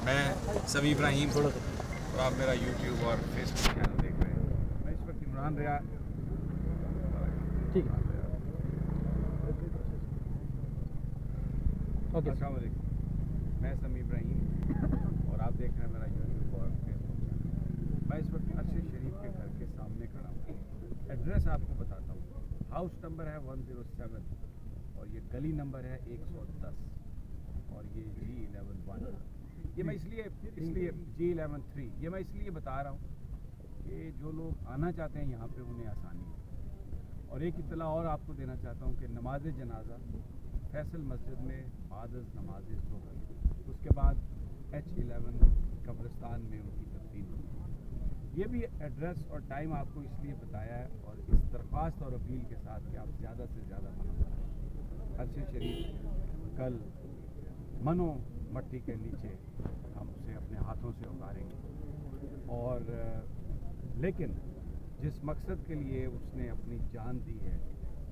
मैं समी इब्राहिम और आप मेरा यूट्यूब और फेसबुक चैनल देख रहे हैं। मैं इस वक्त इमरान रियाद ठीक है ओके अस्सलाम वालेकुम। मैं समी इब्राहिम और आप देख रहे हैं मेरा यूट्यूब और फेसबुक चैनल। मैं इस वक्त अरशद शरीफ के घर के सामने खड़ा हूँ। एड्रेस आपको बताता हूँ। हाउस नंबर है 107 और ये गली नंबर है 110 और ये G11 ये मैं इसलिए G11 3 ये मैं इसलिए बता रहा हूँ कि जो लोग आना चाहते हैं यहाँ पे उन्हें आसानी है। और एक इत्तला और आपको देना चाहता हूँ कि नमाज जनाजा फैसल मस्जिद में बाद नमाज ज़ोहर उसके बाद H11 कब्रिस्तान में उनकी तदफीन होगी। ये भी एड्रेस और टाइम आपको इसलिए बताया है और इस दरख्वास्त और अपील के साथ कि आप ज़्यादा से ज़्यादा मनो कराएं। अरशद शरीफ कल मनो मट्टी के नीचे हम उसे अपने हाथों से उतारेंगे और लेकिन जिस मकसद के लिए उसने अपनी जान दी है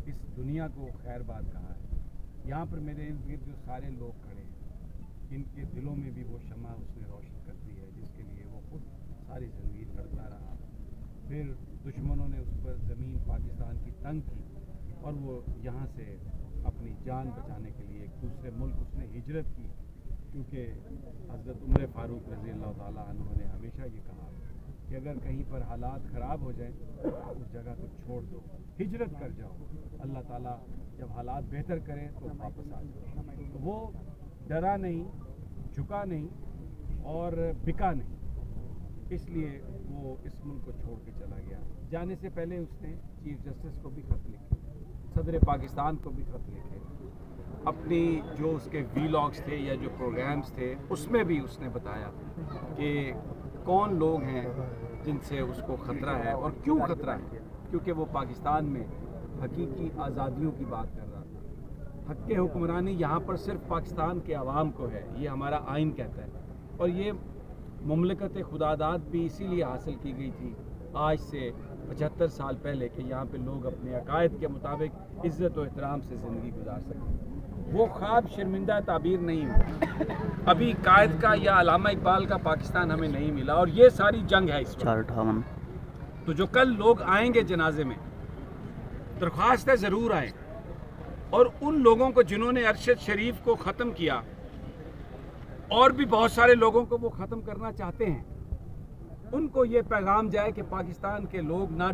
इस दुनिया को खैरबाद कहा है। यहाँ पर मेरे इर्द गिर्द जो सारे लोग खड़े हैं इनके दिलों में भी वो शमा उसने रोशन कर दी है जिसके लिए वो खुद सारी ज़िंदगी लड़ता रहा। फिर दुश्मनों ने उस पर ज़मीन पाकिस्तान की तंग की और वो यहाँ से अपनी जान बचाने के लिए एक दूसरे मुल्क उसने हिजरत की क्योंकि हज़रत उमर फ़ारूक रज़ी अल्लाह ताला अन्हु ने हमेशा ये कहा कि अगर कहीं पर हालात ख़राब हो जाएं तो उस जगह को छोड़ दो, हिजरत कर जाओ। अल्लाह ताला जब हालात बेहतर करें तो वापस आ जाओ। तो वो डरा नहीं, झुका नहीं और बिका नहीं, इसलिए वो इस मुल्क को छोड़ के चला गया। जाने से पहले उसने चीफ जस्टिस को भी खत लिखे, सदर पाकिस्तान को भी खत लिखे, अपनी जो उसके वीलॉग्स थे या जो प्रोग्राम्स थे उसमें भी उसने बताया कि कौन लोग हैं जिनसे उसको ख़तरा है और क्यों ख़तरा है। क्योंकि वो पाकिस्तान में हकीकी आज़ादियों की बात कर रहा था। हक़ हुक्मरानी यहाँ पर सिर्फ पाकिस्तान के अवाम को है, ये हमारा आइन कहता है। और ये मुमलकत खुदादाद भी इसीलिए हासिल की गई थी आज से 75 साल पहले कि यहाँ पे लोग अपने अकायद के मुताबिक इज़्ज़त और एहतराम से ज़िंदगी गुजार सकें। वो ख्वाब शर्मिंदा ताबीर नहीं हुआ। अभी कायद का या अल्लामा इकबाल का पाकिस्तान हमें नहीं मिला और ये सारी जंग है इस वक्त। तो जो कल लोग आएंगे जनाजे में दरख्वास्त है ज़रूर आए और उन लोगों को जिन्होंने अरशद शरीफ को ख़त्म किया और भी बहुत सारे लोगों को वो ख़त्म करना चाहते हैं उनको ये पैगाम जाए कि पाकिस्तान के लोग ना